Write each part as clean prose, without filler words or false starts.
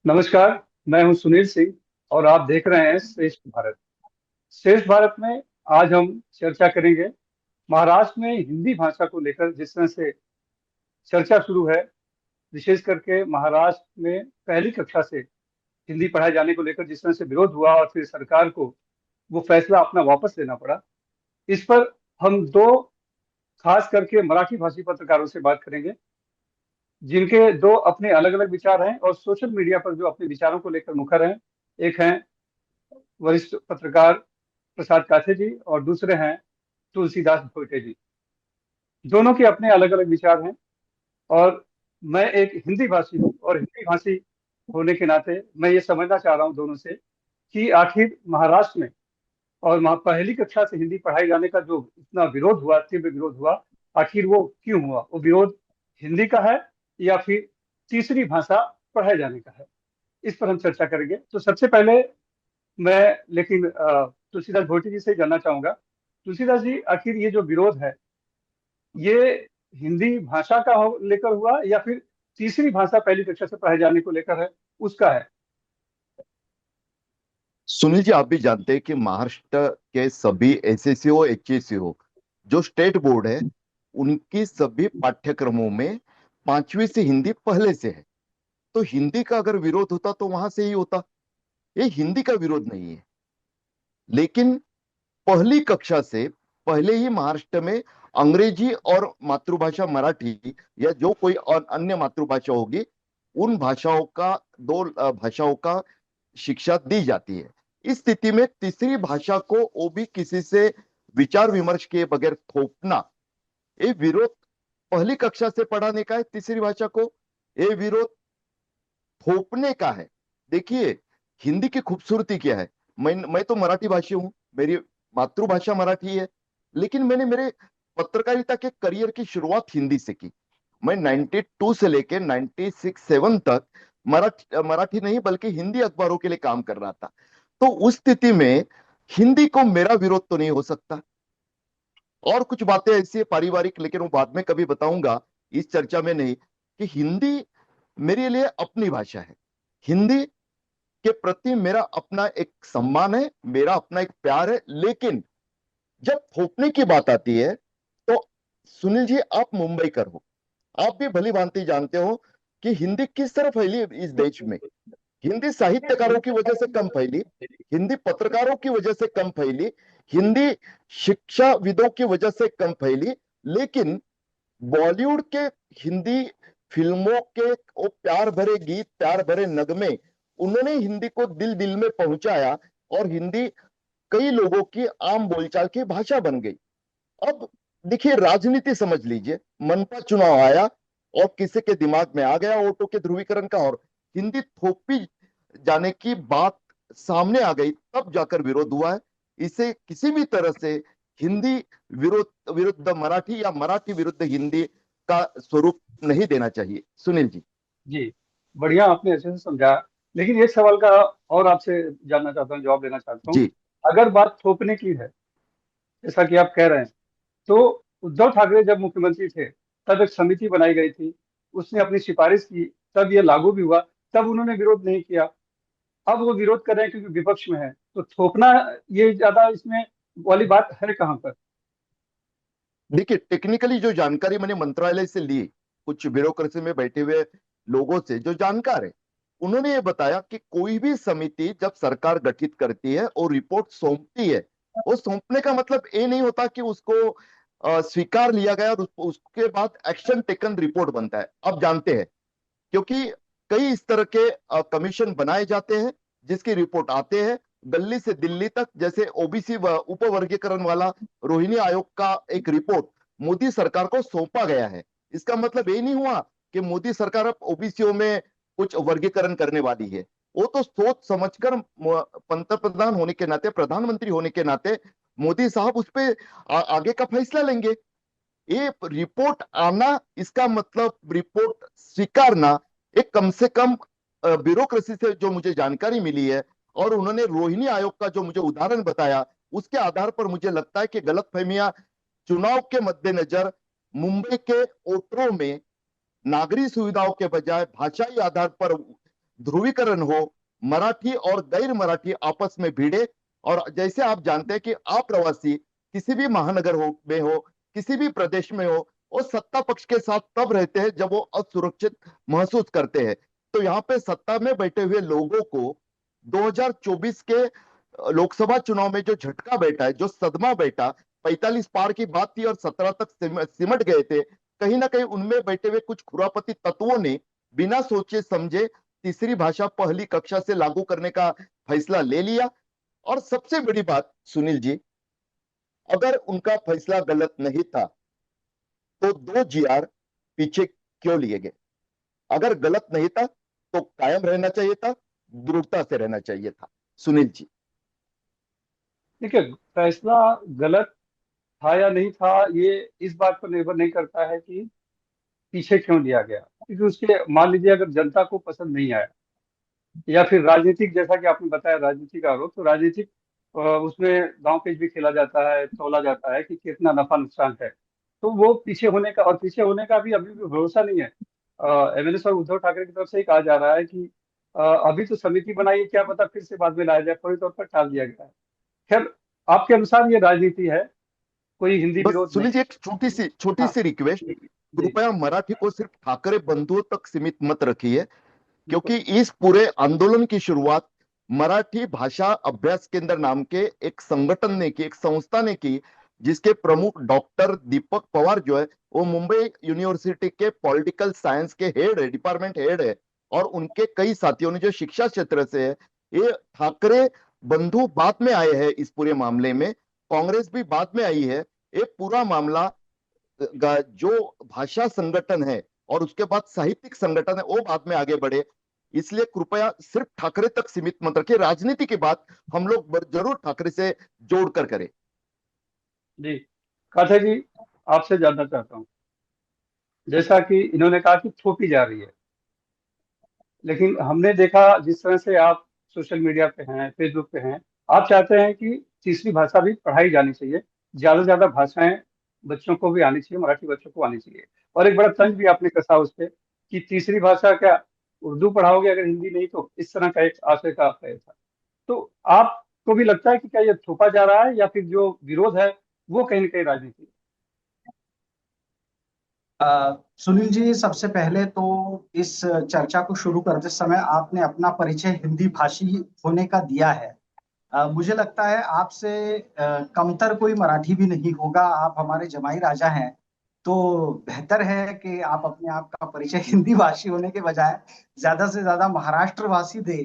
नमस्कार। मैं हूं सुनील सिंह और आप देख रहे हैं श्रेष्ठ भारत। श्रेष्ठ भारत में आज हम चर्चा करेंगे महाराष्ट्र में हिंदी भाषा को लेकर। जिस तरह से चर्चा शुरू है, विशेष करके महाराष्ट्र में पहली कक्षा से हिंदी पढ़ाए जाने को लेकर जिस तरह से विरोध हुआ और फिर सरकार को वो फैसला अपना वापस लेना पड़ा, इस पर हम दो खास करके मराठी भाषी पत्रकारों से बात करेंगे, जिनके दो अपने अलग अलग विचार हैं और सोशल मीडिया पर जो अपने विचारों को लेकर मुखर हैं। एक हैं वरिष्ठ पत्रकार प्रसाद काथे जी और दूसरे हैं तुलसीदास भोटे जी। दोनों के अपने अलग अलग विचार हैं और मैं एक हिंदी भाषी हूँ और हिंदी भाषी होने के नाते मैं ये समझना चाह रहा हूँ दोनों से कि आखिर महाराष्ट्र में और पहली कक्षा से हिंदी पढ़ाई जाने का जो इतना विरोध हुआ, तीव्र विरोध हुआ, आखिर वो क्यों हुआ? वो विरोध हिंदी का है या फिर तीसरी भाषा पढ़ाए जाने का है? इस पर हम चर्चा करेंगे। तो सबसे पहले मैं लेकिन तुलसीदास भोटी जी से जानना चाहूंगा। तुलसीदास जी, आखिर ये जो विरोध है, ये हिंदी भाषा का लेकर हुआ या फिर तीसरी भाषा पहली कक्षा से पढ़ाए जाने को लेकर है, उसका है? सुनील जी, आप भी जानते हैं कि महाराष्ट्र के सभी एसएससी हो एचएससी हो जो स्टेट बोर्ड है, उनकी सभी पाठ्यक्रमों में 5वीं से हिंदी पहले से है। तो हिंदी का अगर विरोध होता तो वहां से ही होता। ये हिंदी का विरोध नहीं है, लेकिन पहली कक्षा से पहले ही महाराष्ट्र में अंग्रेजी और मातृभाषा मराठी या जो कोई और अन्य मातृभाषा होगी, उन भाषाओं का भाषाओं का शिक्षा दी जाती है। इस स्थिति में तीसरी भाषा को वो भी किसी से विचार विमर्श किए बगैर थोपना, ये विरोध पहली कक्षा से पढ़ाने का है। तीसरी भाषा को ये विरोध थोपने का है। देखिए, हिंदी की खूबसूरती क्या है। मैं तो मराठी भाषी हूं, मेरी मातृभाषा मराठी है, लेकिन मैंने मेरे पत्रकारिता के करियर की शुरुआत हिंदी से की। मैं 92 से लेकर 96-7 तक मराठी नहीं बल्कि हिंदी अखबारों के लिए काम कर रहा था। तो उस स्थिति में हिंदी को मेरा विरोध तो नहीं हो सकता। और कुछ बातें ऐसी है पारिवारिक, लेकिन वो बाद में कभी बताऊंगा, इस चर्चा में नहीं। कि हिंदी मेरे लिए अपनी भाषा है। हिंदी के प्रति मेरा अपना एक सम्मान है, मेरा अपना एक प्यार है। लेकिन जब थोपने की बात आती है तो सुनील जी, आप मुंबई कर हो, आप भी भली भांति जानते हो कि हिंदी किस तरह फैली है इस देश में। हिंदी साहित्यकारों की वजह से कम फैली, हिंदी पत्रकारों की वजह से कम फैली, हिंदी शिक्षाविदों की वजह से कम फैली। लेकिन बॉलीवुड के हिंदी फिल्मों के वो प्यार भरे गीत, प्यार भरे नगमे, उन्होंने हिंदी को दिल दिल में पहुंचाया और हिंदी कई लोगों की आम बोलचाल की भाषा बन गई। अब देखिए, राजनीति समझ लीजिए, मनपा चुनाव आया और किसी के दिमाग में आ गया वोटों के ध्रुवीकरण का, और हिंदी थोपी जाने की बात सामने आ गई, तब जाकर विरोध हुआ है। इसे किसी भी तरह से हिंदी विरोध विरुद्ध मराठी या मराठी विरुद्ध हिंदी का स्वरूप नहीं देना चाहिए। सुनील जी। जी, बढ़िया, आपने अच्छे से समझा। लेकिन एक सवाल का और आपसे जानना चाहता हूँ, जवाब लेना चाहता हूँ। जी। अगर बात थोपने की है, जैसा कि आप कह रहे हैं, तो उद्धव ठाकरे जब मुख्यमंत्री थे तब एक समिति बनाई गई थी, उसने अपनी सिफारिश की, तब ये लागू भी हुआ, तब उन्होंने विरोध नहीं किया। अब वो विरोध कर रहे हैं क्योंकि विपक्ष में है, तो थोपना ये ज्यादा इसमें वाली बात है कहाँ पर? देखिए, टेक्निकली जो जानकारी मैंने मंत्रालय से ली, कुछ ब्यूरोक्रेसी में बैठे हुए लोगों से जो जानकार है, उन्होंने ये बताया कि कोई भी समिति जब सरकार गठित करती है और रिपोर्ट सौंपती है, वो सौंपने का मतलब ये नहीं होता कि उसको स्वीकार लिया गया और उसके बाद एक्शन टेकन रिपोर्ट बनता है। आप जानते हैं, क्योंकि कई इस तरह के कमीशन बनाए जाते हैं जिसकी रिपोर्ट आते हैं दिल्ली से दिल्ली तक। जैसे ओबीसी उप वर्गीकरण वाला रोहिणी आयोग का एक रिपोर्ट मोदी सरकार को सौंपा गया है। इसका मतलब ये नहीं हुआ कि मोदी सरकार अब ओबीसीओ में कुछ वर्गीकरण करने वाली है। वो तो सोच समझकर पंतप्रधान होने के नाते, प्रधानमंत्री होने के नाते मोदी साहब उस पर आगे का फैसला लेंगे। ये रिपोर्ट आना, इसका मतलब रिपोर्ट स्वीकारना, एक कम से कम ब्यूरोक्रेसी से जो मुझे जानकारी मिली है, और उन्होंने रोहिणी आयोग का जो मुझे उदाहरण बताया, उसके आधार पर मुझे लगता है कि गलतफहमियां चुनाव के मद्देनजर मुंबई के वोटरों में नागरिक सुविधाओं के बजाय भाषाई आधार पर ध्रुवीकरण हो, मराठी और गैर मराठी आपस में भिड़े। और जैसे आप जानते हैं कि अप्रवासी किसी भी महानगर हो किसी भी प्रदेश में हो, वो सत्ता पक्ष के साथ तब रहते हैं जब वो असुरक्षित महसूस करते हैं। तो यहाँ पे सत्ता में बैठे हुए लोगों को 2024 के लोकसभा चुनाव में जो झटका बैठा है, जो सदमा बैठा, 45 पार की बात थी और 17 तक सिमट गए थे। कहीं ना कहीं उनमें बैठे हुए कुछ खुरापती तत्वों ने बिना सोचे समझे तीसरी भाषा पहली कक्षा से लागू करने का फैसला ले लिया। और सबसे बड़ी बात सुनील जी, अगर उनका फैसला गलत नहीं था तो 2 GR पीछे क्यों लिए गए? अगर गलत नहीं था तो कायम रहना चाहिए था, दृढ़ता से रहना चाहिए था। सुनील जी। देखिए, फैसला गलत था या नहीं था, ये इस बात पर निर्भर नहीं करता है कि पीछे क्यों लिया गया। क्योंकि उसके, मान लीजिए अगर जनता को पसंद नहीं आया, या फिर राजनीतिक, जैसा कि आपने बताया राजनीतिक आरोप, तो राजनीतिक उसमें दांव पेच भी खेला जाता है, तौला जाता है कि कितना नफा नुकसान है। तो वो पीछे होने का, और पीछे होने का भी अभी भी भरोसा नहीं है। एमएलए साहब उद्धव ठाकरे की तरफ से ही कहा जा रहा है कि अभी तो समिति बनाई है, क्या पता फिर से बाद में लाया जाए, फौरी तौर पर टाल दिया गया है। खैर, आपके अनुसार ये राजनीति है, कोई हिंदी बस विरोध नहीं सुनील जी, है। एक छोटी हाँ सी रिक्वेस्ट, जी जी, कृपया मराठी को सिर्फ ठाकरे बंधुओं तक सीमित मत रखिए। बिल्कुल। क्योंकि इस पूरे आंदोलन की शुरुआत मराठी भाषा अभ्यास केंद्र नाम के एक संगठन ने की, एक संस्था ने की, जिसके प्रमुख डॉक्टर दीपक पवार जो है, वो मुंबई यूनिवर्सिटी के पॉलिटिकल साइंस के हेड है, डिपार्टमेंट हेड है। और उनके कई साथियों ने जो शिक्षा क्षेत्र से है, ये ठाकरे बंधु बाद में आए हैं इस पूरे मामले में, कांग्रेस भी बाद में आई है। ये पूरा मामला जो भाषा संगठन है और उसके बाद साहित्यिक संगठन है, वो बाद में आगे बढ़े। इसलिए कृपया सिर्फ ठाकरे तक सीमित मत रखिए। राजनीति की बात हम लोग जरूर ठाकरे से जोड़कर करें। जी, काठा जी, आपसे जानना चाहता हूँ, जैसा कि इन्होंने कहा कि थोपी जा रही है, लेकिन हमने देखा जिस तरह से आप सोशल मीडिया पे हैं, फेसबुक पे हैं, आप चाहते हैं कि तीसरी भाषा भी पढ़ाई जानी चाहिए, ज्यादा से ज्यादा भाषाएं बच्चों को भी आनी चाहिए, मराठी बच्चों को आनी चाहिए। और एक बड़ा तंज भी आपने कसा उस पे कि तीसरी भाषा क्या, उर्दू पढ़ाओगे अगर हिंदी नहीं, तो इस तरह का एक आशय का आपका था। तो आपको भी लगता है कि क्या ये थोपा जा रहा है, या फिर जो विरोध है वो कहीं ना कहीं राजनीति सुनील जी, सबसे पहले तो इस चर्चा को शुरू करते समय आपने अपना परिचय हिंदी भाषी होने का दिया है। मुझे लगता है आपसे कमतर कोई मराठी भी नहीं होगा, आप हमारे जमाई राजा हैं। तो बेहतर है कि आप अपने आप का परिचय हिंदी भाषी होने के बजाय ज्यादा से ज्यादा महाराष्ट्र वासी दे।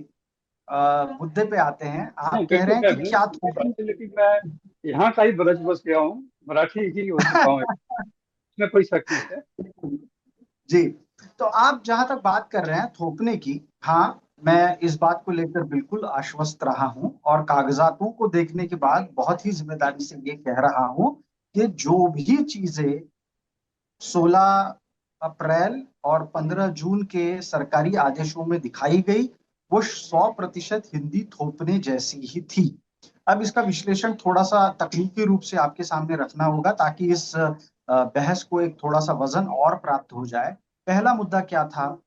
मुद्दे पे आते हैं, नहीं, आप कह रहे बिल्कुल हैं मैं कि हूँ क्या हिंदी भाषी, लेकिन मैं यहाँ का ही बरस बस गया हूँ, मराठी ही हो चुका हूँ, इसमें कोई शक नहीं है। जी। तो आप जहां तक बात कर रहे हैं थोपने की, हाँ, मैं इस बात को लेकर बिल्कुल आश्वस्त रहा हूं और कागजातों को देखने के बाद बहुत ही जिम्मेदारी से ये कह रहा हूं कि जो भी चीजें 16 अप्रैल और 15 जून के सरकारी आदेशों में दिखाई गई, वो 100% हिंदी थोपने जैसी ही थी। अब इसका विश्लेषण थोड़ा सा तकनीकी रूप से आपके सामने रखना होगा ताकि इस बहस को एक थोड़ा सा वजन और प्राप्त हो जाए। पहला मुद्दा क्या था?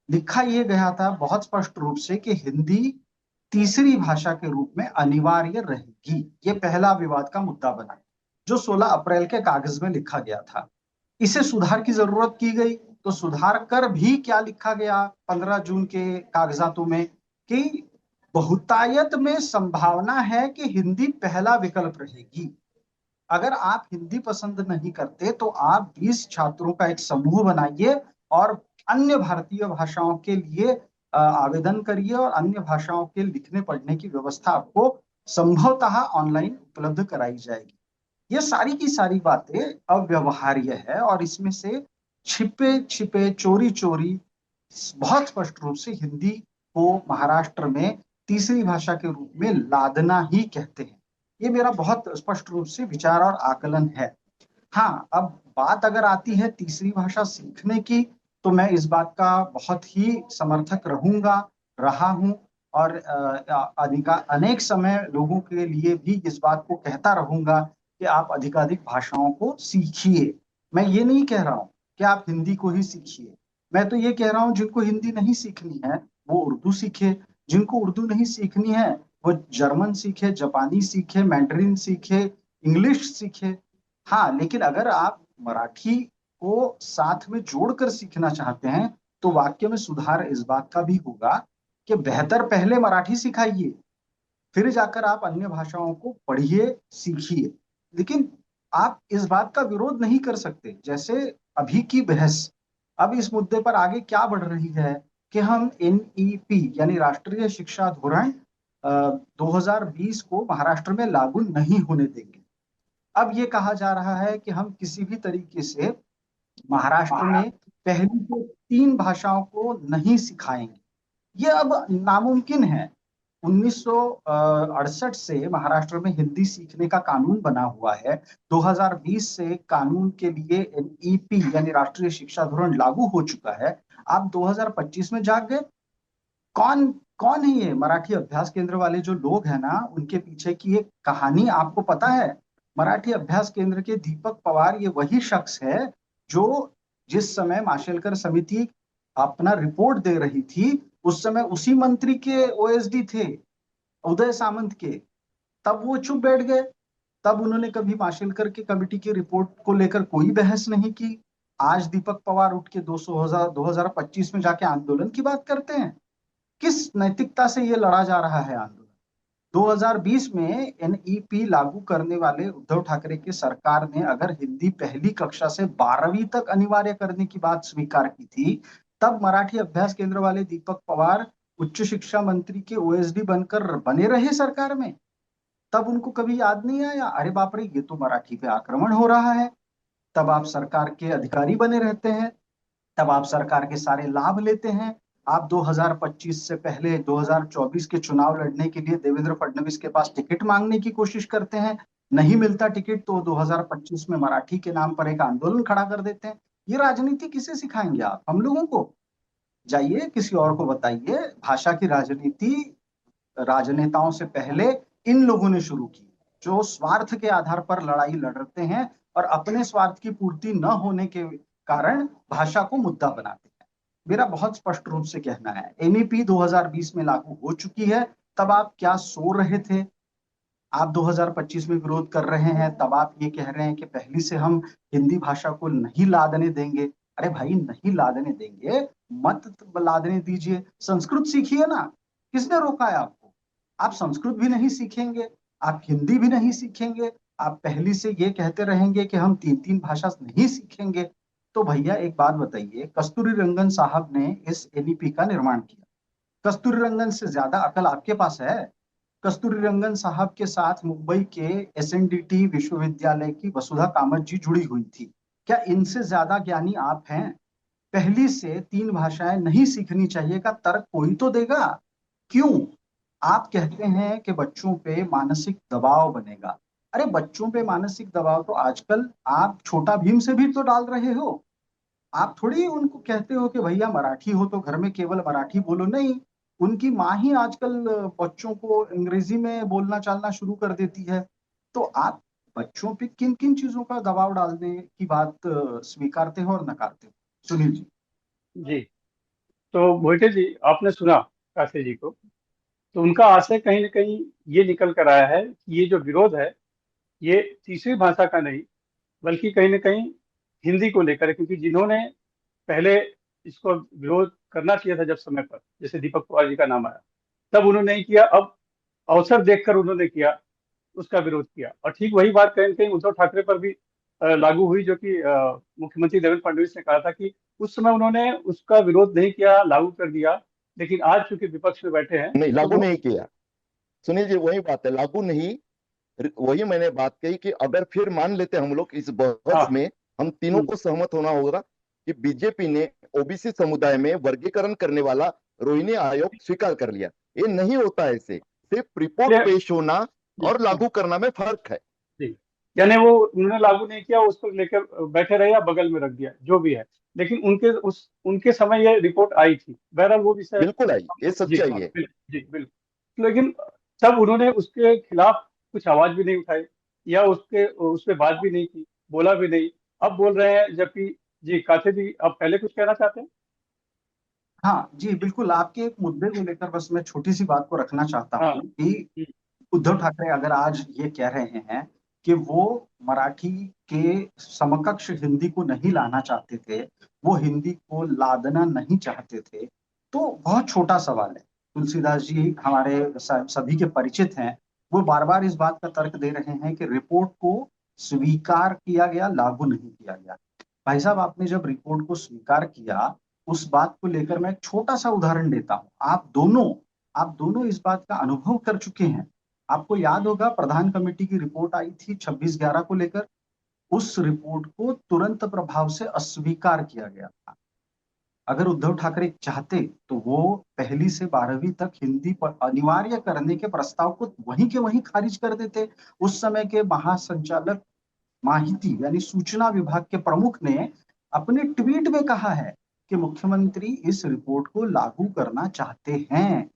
लिखा यह गया था बहुत स्पष्ट रूप से कि हिंदी तीसरी भाषा के रूप में अनिवार्य रहेगी। ये पहला विवाद का मुद्दा बना, जो 16 अप्रैल के कागज में लिखा गया था। इसे सुधार की जरूरत की गई, तो सुधार कर भी क्या लिखा गया 15 जून के कागजातों में कि बहुतायत में संभावना है कि हिंदी पहला विकल्प रहेगी। अगर आप हिंदी पसंद नहीं करते तो आप 20 छात्रों का एक समूह बनाइए और अन्य भारतीय भाषाओं के लिए आवेदन करिए, और अन्य भाषाओं के लिखने पढ़ने की व्यवस्था आपको संभवतः ऑनलाइन उपलब्ध कराई जाएगी। ये सारी की सारी बातें अव्यवहार्य है और इसमें से छिपे छिपे चोरी चोरी बहुत स्पष्ट रूप से हिंदी को महाराष्ट्र में तीसरी भाषा के रूप में लादना ही कहते हैं। ये मेरा बहुत स्पष्ट रूप से विचार और आकलन है। हाँ, अब बात अगर आती है तीसरी भाषा सीखने की, तो मैं इस बात का बहुत ही समर्थक रहूंगा, रहा हूं, और अनेक समय लोगों के लिए भी इस बात को कहता रहूंगा कि आप अधिकाधिक भाषाओं को सीखिए। मैं ये नहीं कह रहा हूं कि आप हिंदी को ही सीखिए, मैं तो ये कह रहा हूं जिनको हिंदी नहीं सीखनी है वो उर्दू सीखे, जिनको उर्दू नहीं सीखनी है वो जर्मन सीखे, जापानी सीखे, मैंडरिन सीखे, इंग्लिश सीखे। हाँ, लेकिन अगर आप मराठी को साथ में जोड़कर सीखना चाहते हैं तो वाक्य में सुधार इस बात का भी होगा कि बेहतर पहले मराठी सिखाइए, फिर जाकर आप अन्य भाषाओं को पढ़िए, सीखिए। लेकिन आप इस बात का विरोध नहीं कर सकते। जैसे अभी की बहस अब इस मुद्दे पर आगे क्या बढ़ रही है कि हम एनईपी यानी राष्ट्रीय शिक्षा धोरण 2020 को महाराष्ट्र में लागू नहीं होने देंगे। अब ये कहा जा रहा है कि हम किसी भी तरीके से महाराष्ट्र में पहली से 3 भाषाओं को नहीं सिखाएंगे। ये अब नामुमकिन है। 1968 से महाराष्ट्र में हिंदी सीखने का कानून बना हुआ है। 2020 से कानून के लिए एनईपी यानी राष्ट्रीय शिक्षा धोरण लागू हो चुका है। आप 2025 में जाग गए। कौन कौन है ये मराठी अभ्यास केंद्र वाले जो लोग हैं ना, उनके पीछे की एक कहानी आपको पता है? मराठी अभ्यास केंद्र के दीपक पवार ये वही शख्स है जो जिस समय माशेलकर समिति अपना रिपोर्ट दे रही थी उस समय उसी मंत्री के ओएसडी थे, उदय सामंत के। तब वो चुप बैठ गए। तब उन्होंने कभी माशेलकर के कमिटी की रिपोर्ट को लेकर कोई बहस नहीं की। आज दीपक पवार उठ के 2025 में जाके आंदोलन की बात करते हैं। किस नैतिकता से ये लड़ा जा रहा है आंदोलन? 2020 में एनईपी लागू करने वाले उद्धव ठाकरे की सरकार ने अगर हिंदी पहली कक्षा से 12वीं तक अनिवार्य करने की बात स्वीकार की थी, तब मराठी अभ्यास केंद्र वाले दीपक पवार उच्च शिक्षा मंत्री के ओएसडी बनकर बने रहे सरकार में। तब उनको कभी याद नहीं आया, अरे बाप रे ये तो मराठी पे आक्रमण हो रहा है। तब आप सरकार के अधिकारी बने रहते हैं, तब आप सरकार के सारे लाभ लेते हैं। आप 2025 से पहले 2024 के चुनाव लड़ने के लिए देवेंद्र फडणवीस के पास टिकट मांगने की कोशिश करते हैं। नहीं मिलता टिकट तो 2025 में मराठी के नाम पर एक आंदोलन खड़ा कर देते हैं। ये राजनीति किसे सिखाएंगे आप हम लोगों को? जाइए किसी और को बताइए। भाषा की राजनीति राजनेताओं से पहले इन लोगों ने शुरू की, जो स्वार्थ के आधार पर लड़ाई लड़ते हैं और अपने स्वार्थ की पूर्ति न होने के कारण भाषा को मुद्दा बनाते हैं। मेरा बहुत स्पष्ट रूप से कहना है, एनईपी 2020 में लागू हो चुकी है। तब आप क्या सो रहे थे? आप 2025 में विरोध कर रहे हैं, तब आप ये कह रहे हैं कि पहली से हम हिंदी भाषा को नहीं लादने देंगे। अरे भाई, नहीं लादने देंगे मत लादने दीजिए, संस्कृत सीखिए ना। किसने रोका है आपको? आप संस्कृत भी नहीं सीखेंगे, आप हिंदी भी नहीं सीखेंगे, आप पहली से ये कहते रहेंगे कि हम 3 3 भाषा नहीं सीखेंगे। तो भैया एक बात बताइए, कस्तूरी रंगन साहब ने इस एनईपी का निर्माण किया। कस्तूरी रंगन से ज्यादा अकल आपके पास है? कस्तूरी रंगन साहब के साथ मुंबई के एसएनडीटी विश्वविद्यालय की वसुधा कामत जी जुड़ी हुई थी। क्या इनसे ज्यादा ज्ञानी आप हैं? पहली से 3 भाषाएं नहीं सीखनी चाहिए का तर्क कोई तो देगा। क्यों? आप कहते हैं कि बच्चों पे मानसिक दबाव बनेगा। अरे बच्चों पे मानसिक दबाव तो आजकल आप छोटा भीम से भी तो डाल रहे हो। आप थोड़ी उनको कहते हो कि भैया मराठी हो तो घर में केवल मराठी बोलो, नहीं। उनकी माँ ही आजकल बच्चों को अंग्रेजी में बोलना चालना शुरू कर देती है। तो आप बच्चों पे किन किन चीजों का दबाव डालने की बात स्वीकारते हो और नकारते हो? सुनील जी। जी, तो मोहिते जी, आपने सुना कासे जी को, तो उनका आशय कहीं ना कहीं ये निकल कर आया है कि ये जो विरोध है ये तीसरी भाषा का नहीं, बल्कि कहीं ना कहीं हिंदी को लेकर है। क्योंकि जिन्होंने पहले इसको विरोध करना चाहिए था जब समय पर, जैसे दीपक पवार जी का नाम आया, तब उन्होंने नहीं किया। अब अवसर देखकर उन्होंने किया, उसका विरोध किया। और ठीक वही बात कहीं न कहीं उद्धव ठाकरे पर भी लागू हुई, जो कि मुख्यमंत्री देवेंद्र फडणवीस ने कहा था कि उस समय उन्होंने उसका विरोध नहीं किया, लागू कर दिया। लेकिन आज चूंकि विपक्ष में बैठे हैं नहीं, तो लागू वो नहीं किया। सुनील जी, वही बात है, लागू नहीं। वही मैंने बात कही कि अगर फिर मान लेते हम लोग इस बहस हाँ। में, हम तीनों हम्म, को सहमत होना होगा कि बीजेपी ने ओबीसी समुदाय में वर्गीकरण करने वाला रोहिणी आयोग स्वीकार कर लिया। ये नहीं होता है, ऐसे सिर्फ रिपोर्ट इसलिए पेश होना जी, और लागू करना में फर्क है। जी, यानी वो उन्होंने लागू नहीं किया, उसको लेकर बैठे रहे या बगल में रख दिया, जो भी है। लेकिन उनके समय ये रिपोर्ट आई थी। बहरहाल वो विषय। बिल्कुल आई, ये जी सच्चाई हाँ, है। जी बिल्कुल। लेकिन तब उन्होंने उसके खिलाफ कुछ आवाज भी नहीं उठाई, या उस पे बात भी नहीं की, बोला भी नहीं। अब बोल रहे हैं, जबकि जी काथे जी, आप पहले कुछ कहना चाहते हैं? हाँ जी, बिल्कुल। आपके एक मुद्दे को लेकर बस मैं छोटी सी बात को रखना चाहता हाँ। हूँ कि उद्धव ठाकरे अगर आज ये कह रहे हैं कि वो मराठी के समकक्ष हिंदी को नहीं लाना चाहते थे, वो हिंदी को लादना नहीं चाहते थे, तो बहुत छोटा सवाल है। तुलसीदास जी हमारे सभी के परिचित हैं। वो बार बार इस बात का तर्क दे रहे हैं कि रिपोर्ट को स्वीकार किया गया, लागू नहीं किया गया। भाई साहब, आपने जब रिपोर्ट को स्वीकार किया, उस बात को लेकर मैं एक छोटा सा उदाहरण देता हूँ। आप दोनों इस बात का अनुभव कर चुके हैं। आपको याद होगा, प्रधान कमेटी की रिपोर्ट आई थी 26/11 को लेकर। उस रिपोर्ट को तुरंत प्रभाव से अस्वीकार किया गया था। अगर उद्धव ठाकरे चाहते तो वो 1ली से 12वीं तक हिंदी पर अनिवार्य करने के प्रस्ताव को वहीं के वहीं खारिज कर देते। उस समय के महासंचालक माहिती यानी सूचना विभाग के प्रमुख ने अपने ट्वीट में कहा है कि मुख्यमंत्री इस रिपोर्ट को लागू करना चाहते हैं।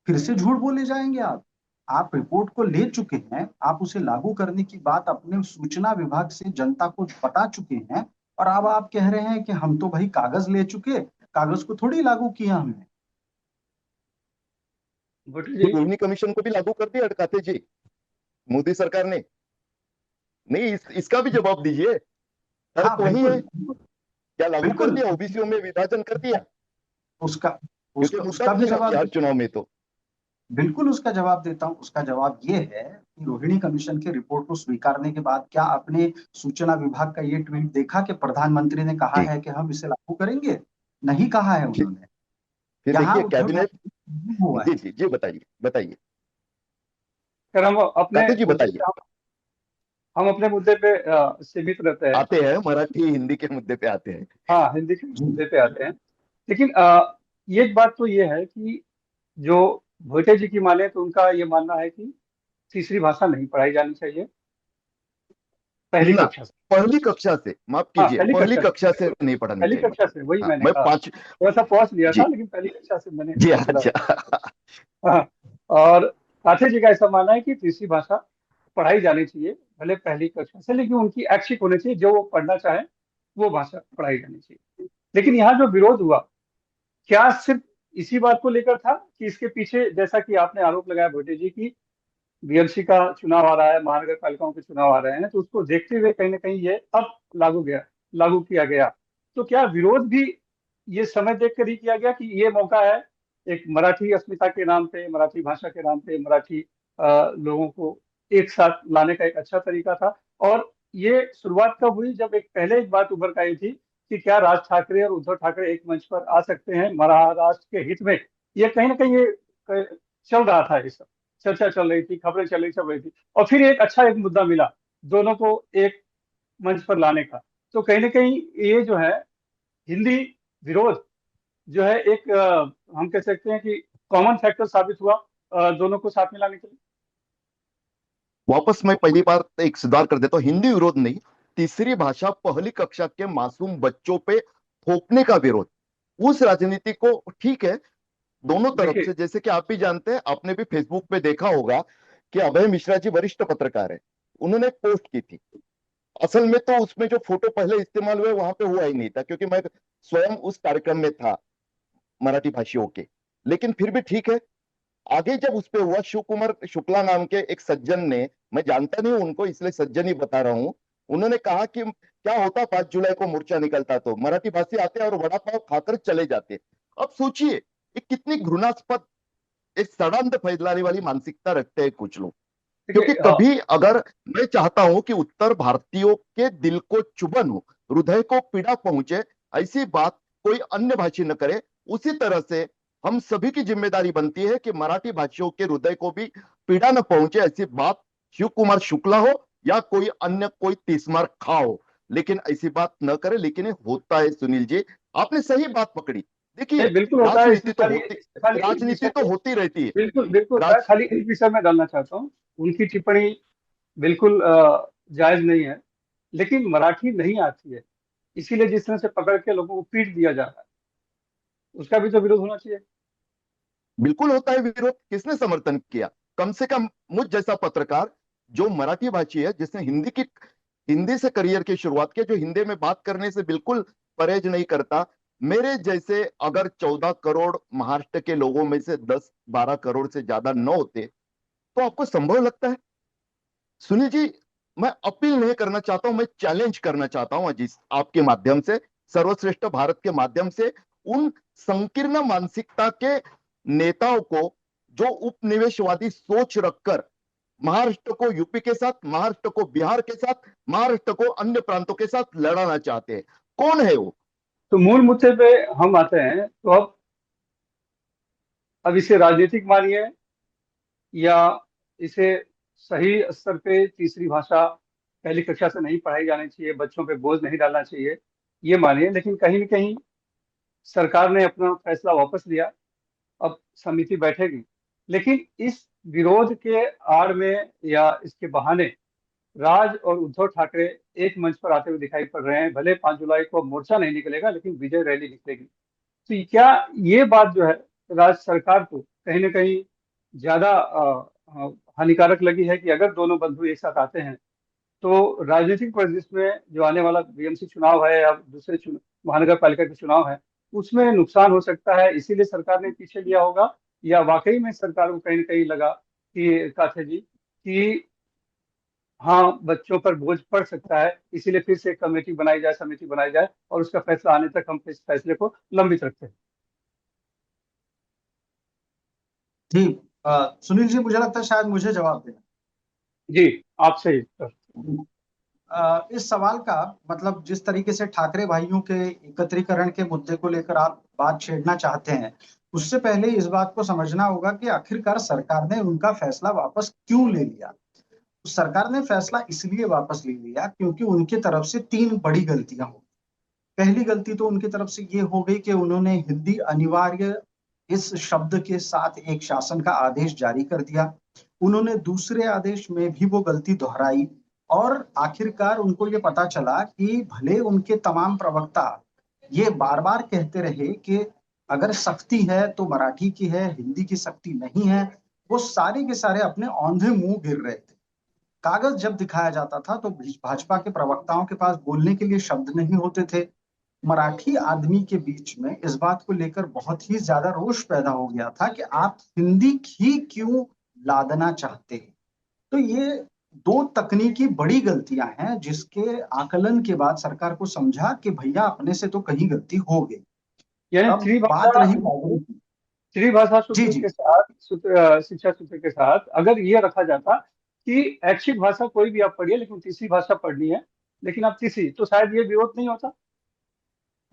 फिर से झूठ बोले जाएंगे आप रिपोर्ट को ले चुके हैं, आप उसे लागू करने की बात अपने सूचना विभाग से जनता को बता चुके हैं, और अब आप कह रहे हैं कि हम तो भाई कागज ले चुके, कागज को थोड़ी लागू किया हमने। भुट्टो तो जी। रोहिणी कमीशन को भी लागू कर दिया अड़काते जी मोदी सरकार ने। नहीं, इसका भी जवाब दीजिए। हाँ, तर्क वही है, बिल्कुल क्या लागू कर बिल्कुल। दिया, ओबीसीओ में विभाजन कर दिया? उसका क्योंकि उसका मुद्दा उसका भी थी ना जवाब बिहार चुनाव में तो। बिल्कुल उसका जवाब देता हूं। उसका जवाब ये है कि रोहिणी कमीशन की रिपोर्ट को स्वीकारने के बाद क्या आपने सूचना विभाग का ये ट्वीट देखा कि प्रधानमंत्री ने कहा जी। है कि हम इसे लागू करेंगे? नहीं कहा है फिर उन्होंने। फिर यहाँ देखिए उद्धव कैबिनेट। ठाकरे हुआ जी है। जी जी, बताइए बताइए। अगर हम अपने काते जी मुद्दे बताइए। पे हम अपने मुद्दे पे सीमित रहते हैं। आते हैं, मराठी हिंदी के मुद्दे पे आते हैं। हाँ, हिंदी के जी मुद्दे पे आते हैं। लेकिन ये एक बात तो ये है कि जो भोटे जी की माने तो उनका ये मानना है कि तीसरी भाषा नहीं पढ़ाई जानी चाहिए पहली ना, कक्षा से। पहली कक्षा से, माफ हाँ, कीजिए, पहली पहली कक्षा से, कक्षा से बिल्कुल। नहीं पढ़ानी पहली चाहिए। कक्षा से, वही हाँ, मैंने मैं कहा। पांच। थोड़ा सा पॉज लिया था, जी लेकिन पहली कक्षा से मैंने जी, बोला। अच्छा। हाँ। और काथे जी का ऐसा मानना है कि तीसरी भाषा पढ़ाई जानी चाहिए, भले पहली कक्षा से, लेकिन उनकी ऐच्छिक होनी चाहिए, जो वो पढ़ना चाहे वो भाषा पढ़ाई जानी चाहिए। लेकिन यहाँ जो विरोध हुआ, क्या सिर्फ इसी बात को लेकर था कि इसके पीछे, जैसा कि आपने आरोप लगाया भोटे जी की, बीएमसी का चुनाव आ रहा है, महानगर पालिकाओं के चुनाव आ रहे हैं, तो उसको देखते हुए कहीं ना कहीं ये अब लागू किया गया। तो क्या विरोध भी ये समय देख कर ही किया गया कि ये मौका है एक मराठी अस्मिता के नाम पे, मराठी भाषा के नाम पे, मराठी लोगों को एक साथ लाने का एक अच्छा तरीका था? और ये शुरुआत कब हुई, जब पहले एक बात उभर कर आई थी कि क्या राज ठाकरे और उद्धव ठाकरे एक मंच पर आ सकते हैं महाराष्ट्र के हित में? ये कहीं ना कहीं चल रहा था, ये सब चर्चा चल रही थी, खबरें चल रही थी, और फिर एक मुद्दा मिला दोनों को एक मंच पर लाने का। तो कहीं ना कहीं ये जो है हिंदी विरोध जो है एक हम कह सकते हैं कि कॉमन फैक्टर साबित हुआ दोनों को साथ में लाने के लिए। वापस मैं पहली बार एक सुधार कर देता हूँ, हिंदी विरोध नहीं, तीसरी भाषा पहली कक्षा के मासूम बच्चों पे थोपने का विरोध। उस राजनीति को, ठीक है, दोनों तरफ देखिए। से, जैसे कि आप भी जानते हैं, आपने भी फेसबुक पे देखा होगा कि अभय मिश्रा जी वरिष्ठ पत्रकार है, उन्होंने एक पोस्ट की थी। असल में तो उसमें जो फोटो पहले इस्तेमाल हुए वहां पे हुआ ही नहीं था, क्योंकि मैं स्वयं उस कार्यक्रम में था मराठी भाषियों के। लेकिन फिर भी ठीक है, आगे जब उस पे हुआ, शिव कुमार शुक्ला नाम के एक सज्जन ने, मैं जानता नहीं हूं उनको इसलिए सज्जन ही बता रहा हूं, उन्होंने कहा कि क्या होता 5 जुलाई को मोर्चा निकलता तो मराठी भाषी आते और वड़ा पाव खाकर चले जाते। अब सोचिए, ये कितनी घृणास्पद, एक षड्यंत्र फैलाने वाली मानसिकता रखते हैं कुछ लोग। क्योंकि देखिए। कभी अगर मैं चाहता हूं कि उत्तर भारतीयों के दिल को चुभन हो, हृदय को पीड़ा पहुंचे, ऐसी बात कोई अन्य भाषी न करे। उसी तरह से हम सभी की जिम्मेदारी बनती है कि मराठी भाषियों के हृदय को भी पीड़ा न पहुंचे, ऐसी बात शिव कुमार शुक्ला हो या कोई अन्य कोई तीसमार खा हो, लेकिन ऐसी बात न करे। लेकिन ये होता है सुनील जी, आपने सही बात पकड़ी। देखिए, नहीं, बिल्कुल होता है। इसमें खाली एक राजनीति विषय तो होती रहती है। बिल्कुल बिल्कुल होता है, राज खाली एक विषय में डालना चाहता हूँ। उनकी टिप्पणी बिल्कुल जायज नहीं है, लेकिन मराठी नहीं आती है, इसीलिए जिस तरह से पकड़ के लोगों को पीट दिया जा रहा है, उसका भी तो विरोध होना चाहिए। बिल्कुल होता है विरोध, किसने समर्थन किया? कम से कम मुझ जैसा पत्रकार जो मराठी भाषी है, जिसने हिंदी से करियर की शुरुआत की, जो हिंदी में बात करने से बिल्कुल परहेज नहीं करता, मेरे जैसे अगर 14 करोड़ महाराष्ट्र के लोगों में से 10-12 करोड़ से ज्यादा न होते तो आपको संभव लगता है? सुनील जी, मैं अपील नहीं करना चाहता हूं, मैं चैलेंज करना चाहता हूं जिस आपके माध्यम से, सर्वश्रेष्ठ भारत के माध्यम से, उन संकीर्ण मानसिकता के नेताओं को जो उपनिवेशवादी सोच रखकर महाराष्ट्र को यूपी के साथ, महाराष्ट्र को बिहार के साथ, महाराष्ट्र को अन्य प्रांतों के साथ लड़ाना चाहते हैं। कौन है वो? तो मूल मुद्दे पे हम आते हैं। तो अब इसे राजनीतिक मानिए या इसे सही स्तर पे तीसरी भाषा पहली कक्षा से नहीं पढ़ाई जानी चाहिए, बच्चों पे बोझ नहीं डालना चाहिए, ये मानिए, लेकिन कहीं न कहीं सरकार ने अपना फैसला वापस लिया। अब समिति बैठेगी, लेकिन इस विरोध के आड़ में या इसके बहाने राज और उद्धव ठाकरे एक मंच पर आते हुए दिखाई पड़ रहे हैं। भले 5 जुलाई को मोर्चा नहीं निकलेगा, लेकिन विजय रैली निकलेगी। तो क्या ये बात जो है राज्य सरकार को कहीं ना कहीं ज्यादा हानिकारक लगी है कि अगर दोनों बंधु एक साथ आते हैं तो राजनीतिक परिदृश्य में जो आने वाला बीएमसी चुनाव है या दूसरे महानगर पालिका के चुनाव है उसमें नुकसान हो सकता है, इसीलिए सरकार ने पीछे लिया होगा? या वाकई में सरकार को कहीं ना कहीं लगा कि काथे जी कि हाँ, बच्चों पर बोझ पड़ सकता है, इसीलिए फिर से एक कमेटी बनाई जाए, समिति बनाई जाए और उसका फैसला आने तक हम इस फैसले को लंबित रखते हैं? जी, सुनील जी, मुझे लगता है शायद मुझे जवाब देना। जी, आपसे ही। इस सवाल का मतलब जिस तरीके से ठाकरे भाइयों के एकत्रीकरण के मुद्दे को लेकर आप बात छेड़ना चाहते हैं, उससे पहले इस बात को समझना होगा कि आखिरकार सरकार ने उनका फैसला वापस क्यों ले लिया। सरकार ने फैसला इसलिए वापस ले लिया क्योंकि उनकी तरफ से 3 बड़ी गलतियां हो। पहली गलती तो उनकी तरफ से ये हो गई कि उन्होंने हिंदी अनिवार्य इस शब्द के साथ एक शासन का आदेश जारी कर दिया। उन्होंने दूसरे आदेश में भी वो गलती दोहराई और आखिरकार उनको ये पता चला कि भले उनके तमाम प्रवक्ता ये बार बार कहते रहे कि अगर सख्ती है तो मराठी की है, हिंदी की सख्ती नहीं है, वो सारे के सारे अपने औंधे मुंह गिर रहे थे। कागज जब दिखाया जाता था तो भाजपा के प्रवक्ताओं के पास बोलने के लिए शब्द नहीं होते थे। मराठी आदमी के बीच में इस बात को लेकर बहुत ही ज्यादा रोष पैदा हो गया था कि आप हिंदी ही क्यों लादना चाहते हैं। तो ये 2 तकनीकी बड़ी गलतियां हैं जिसके आकलन के बाद सरकार को समझा कि भैया अपने से तो कहीं गलती हो गई। यानी अब बात रही राजनीति। त्रिभाषा जी सूत्र जी, के साथ शिक्षा सूत्र के साथ अगर ये रखा जाता कि ऐच्छिक भाषा कोई भी आप पढ़िए लेकिन तीसरी भाषा पढ़नी है, लेकिन आप तीसरी, तो शायद ये विरोध नहीं होता।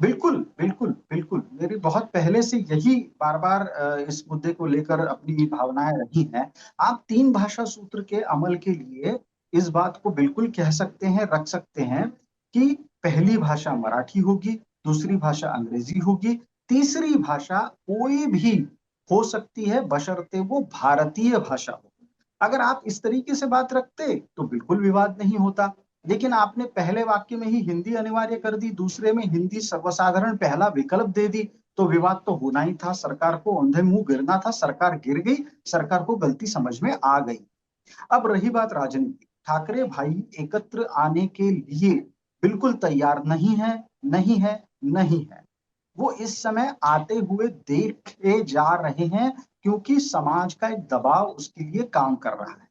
बिल्कुल बिल्कुल बिल्कुल, मेरी बहुत पहले से यही बार बार इस मुद्दे को लेकर अपनी भावनाएं रही हैं। आप 3 भाषा सूत्र के अमल के लिए इस बात को बिल्कुल कह सकते हैं, रख सकते हैं कि पहली भाषा मराठी होगी, दूसरी भाषा अंग्रेजी होगी, तीसरी भाषा कोई भी हो सकती है बशर्ते वो भारतीय भाषा हो। अगर आप इस तरीके से बात रखते तो बिल्कुल विवाद नहीं होता। लेकिन आपने पहले वाक्य में ही हिंदी अनिवार्य कर दी, दूसरे में हिंदी सर्वसाधारण पहला विकल्प दे दी, तो विवाद तो होना ही था। सरकार को अंधे मुंह गिरना था, सरकार गिर गई, सरकार को गलती समझ में आ गई। अब रही बात राजनीति, ठाकरे भाई एकत्र आने के लिए बिल्कुल तैयार नहीं है, नहीं है, नहीं है। वो इस समय आते हुए देखे जा रहे हैं क्योंकि समाज का एक दबाव उसके लिए काम कर रहा है।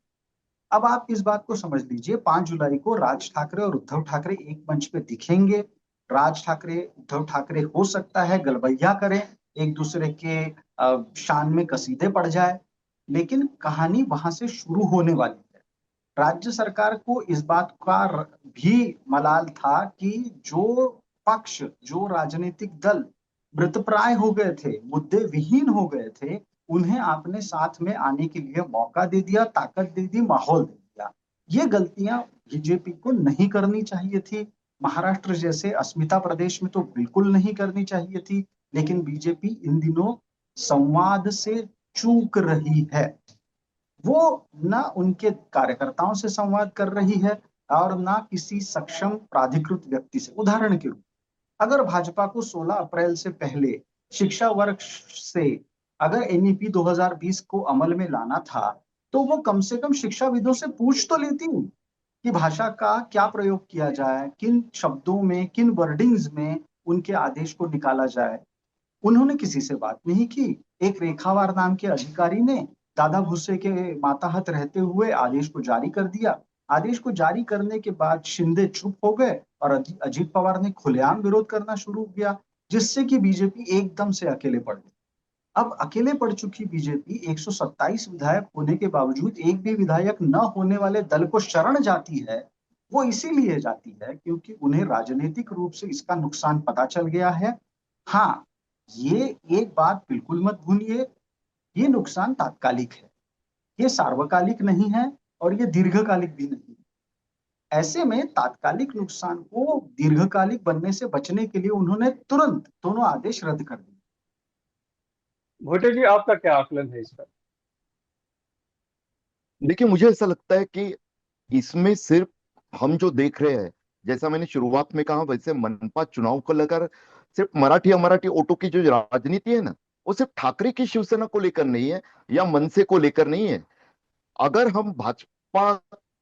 अब आप इस बात को समझ लीजिए, 5 जुलाई को राज ठाकरे और उद्धव ठाकरे एक मंच पे दिखेंगे। राज ठाकरे उद्धव ठाकरे हो सकता है गलबैया करें, एक दूसरे के शान में कसीदे पड़ जाए, लेकिन कहानी वहां से शुरू होने वाली है। राज्य सरकार को इस बात का भी मलाल था कि जो पक्ष, जो राजनीतिक दल मृतप्राय हो गए थे, मुद्दे विहीन हो गए थे, उन्हें आपने साथ में आने के लिए मौका दे दिया, ताकत दे दी, माहौल दे दिया। ये गलतियां बीजेपी को नहीं करनी चाहिए थी। महाराष्ट्र जैसे अस्मिता प्रदेश में तो बिल्कुल नहीं करनी चाहिए थी। लेकिन बीजेपी इन दिनों संवाद से चूक रही है। वो ना उनके कार्यकर्ताओं से संवाद कर रही है और ना किसी सक्षम प्राधिकृत व्यक्ति से। उदाहरण के रूप, अगर भाजपा को 16 अप्रैल से पहले शिक्षा वर्ग से अगर एनईपी 2020 को अमल में लाना था तो वो कम से कम शिक्षाविदों से पूछ तो लेती कि भाषा का क्या प्रयोग किया जाए, किन शब्दों में, किन वर्डिंग्स में उनके आदेश को निकाला जाए। उन्होंने किसी से बात नहीं की। एक रेखावार नाम के अधिकारी ने दादा भुस्से के माताहत रहते हुए आदेश को जारी कर दिया। आदेश को जारी करने के बाद शिंदे चुप हो गए और अजीत पवार ने खुलेआम विरोध करना शुरू किया, जिससे कि बीजेपी एकदम से अकेले पड़ गई। अब अकेले पड़ चुकी बीजेपी 127 विधायक होने के बावजूद एक भी विधायक न होने वाले दल को शरण जाती है। वो इसीलिए जाती है क्योंकि उन्हें राजनीतिक रूप से इसका नुकसान पता चल गया है। हाँ, ये एक बात बिल्कुल मत भूलिए, ये नुकसान तात्कालिक है, ये सार्वकालिक नहीं है और ये दीर्घकालिक भी नहीं है। ऐसे में तात्कालिक नुकसान को दीर्घकालिक बनने से बचने के लिए उन्होंने तुरंत दोनों आदेश रद्द कर दिए। भोटे जी, आपका क्या आकलन है इस पर? देखिए, मुझे ऐसा लगता है कि इसमें सिर्फ हम जो देख रहे हैं, जैसा मैंने शुरुआत में कहा, वैसे मनपा चुनाव को लेकर सिर्फ मराठी अमराठी ऑटो की जो राजनीति है ना, वो सिर्फ ठाकरे की शिवसेना को लेकर नहीं है या मनसे को लेकर नहीं है। अगर हम भाजपा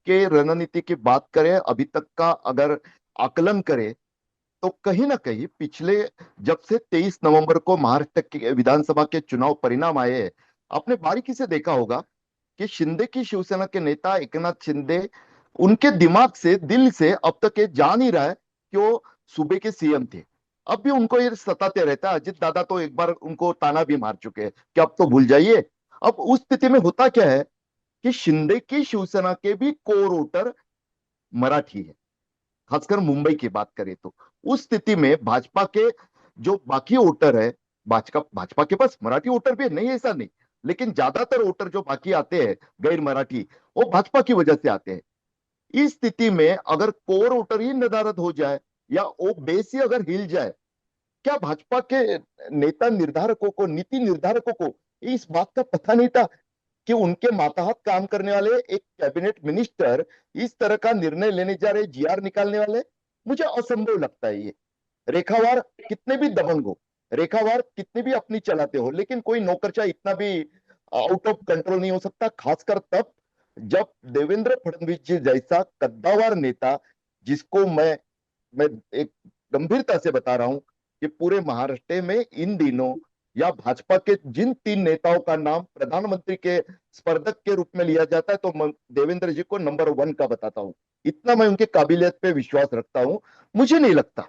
के रणनीति की बात करें, अभी तक का अगर आकलन करें, तो कहीं ना कहीं पिछले, जब से 23 नवंबर को महाराष्ट्र के विधानसभा के चुनाव परिणाम आए हैं, आपने बारीकी से देखा होगा कि शिंदे की शिवसेना के नेता एकनाथ शिंदे, उनके दिमाग से, दिल से अब तक ये जा नहीं रहा है कि वो सूबे के सीएम थे। अब भी उनको ये सताते रहता है। अजित दादा तो एक बार उनको ताना भी मार चुके हैं कि अब तो भूल जाइए। अब उस स्थिति में होता क्या है कि शिंदे की शिवसेना के भी कोर वोटर मराठी है, खासकर मुंबई की बात करें तो। उस स्थिति में भाजपा के जो बाकी वोटर है, भाजपा भाजपा के पास मराठी वोटर भी है, नहीं ऐसा नहीं, लेकिन ज्यादातर वोटर जो बाकी आते हैं गैर मराठी, वो भाजपा की वजह से आते हैं। इस स्थिति में अगर कोर वोटर ही नदारद हो जाए या वो बेस ही अगर हिल जाए, क्या भाजपा के नेता निर्धारकों को, नीति निर्धारकों को इस बात का पता नहीं था कि उनके माताहत काम करने वाले एक कैबिनेट मिनिस्टर इस तरह का निर्णय लेने जा रहे, जीआर निकालने वाले? मुझे असंभव लगता है ये। रेखावार कितने भी दबंग हो, रेखावार कितने भी अपनी चलाते हो, लेकिन कोई नौकरशाह इतना भी आउट ऑफ कंट्रोल नहीं हो सकता, खासकर तब जब देवेंद्र फडणवीस जी जैसा कद्दावर नेता, जिसको मैं एक गंभीरता से बता रहा हूं कि पूरे महाराष्ट्र में इन दिनों या भाजपा के जिन 3 नेताओं का नाम प्रधानमंत्री के स्पर्धक के रूप में लिया जाता है, तो मैं देवेंद्र जी को नंबर 1 का बताता हूं। इतना मैं उनके काबिलियत पे विश्वास रखता हूं। मुझे नहीं लगता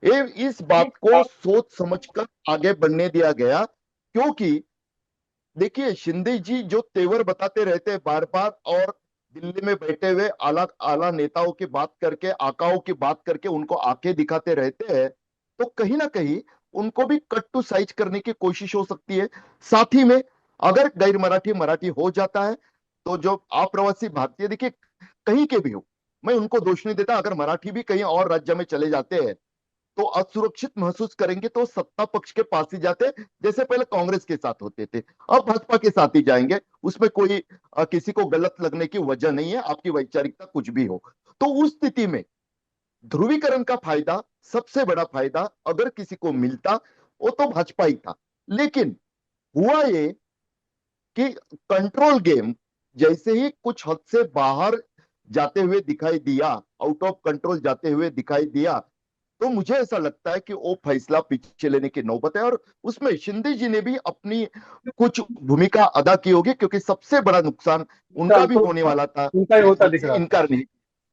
ये इस बात को सोच समझकर आगे बढ़ने दिया गया, क्योंकि देखिए, शिंदे जी जो तेवर बताते रहते हैं बार बार, और दिल्ली में बैठे हुए आला आला नेताओं की बात करके, आकाओं की बात करके उनको आंखें दिखाते रहते हैं, तो कहीं ना कहीं उनको भी कट टू साइज करने की कोशिश हो सकती है। साथ ही में अगर गैर मराठी मराठी हो जाता है, तो जो अप्रवासी भारतीय, देखिए कहीं के भी हो, मैं उनको दोष नहीं देता, अगर मराठी भी कहीं और राज्य में चले जाते हैं तो असुरक्षित महसूस करेंगे, तो सत्ता पक्ष के पास ही जाते, जैसे पहले कांग्रेस के साथ होते थे, अब भाजपा के साथ ही जाएंगे। उसमें कोई किसी को गलत लगने की वजह नहीं है, आपकी वैचारिकता कुछ भी हो। तो उस स्थिति में ध्रुवीकरण का फायदा, सबसे बड़ा फायदा अगर किसी को मिलता, वो तो भाजपा ही था। लेकिन हुआ ये कि कंट्रोल गेम जैसे ही कुछ हद से बाहर जाते हुए दिखाई दिया, आउट ऑफ कंट्रोल जाते हुए दिखाई दिया, तो मुझे ऐसा लगता है कि वो फैसला पीछे लेने की नौबत है। और उसमें शिंदे जी ने भी अपनी कुछ भूमिका अदा की होगी, क्योंकि सबसे बड़ा नुकसान उनका नुकसान भी तो होने वाला था, उनका ही इस होता बात दिख से रहा था। इनकार नहीं।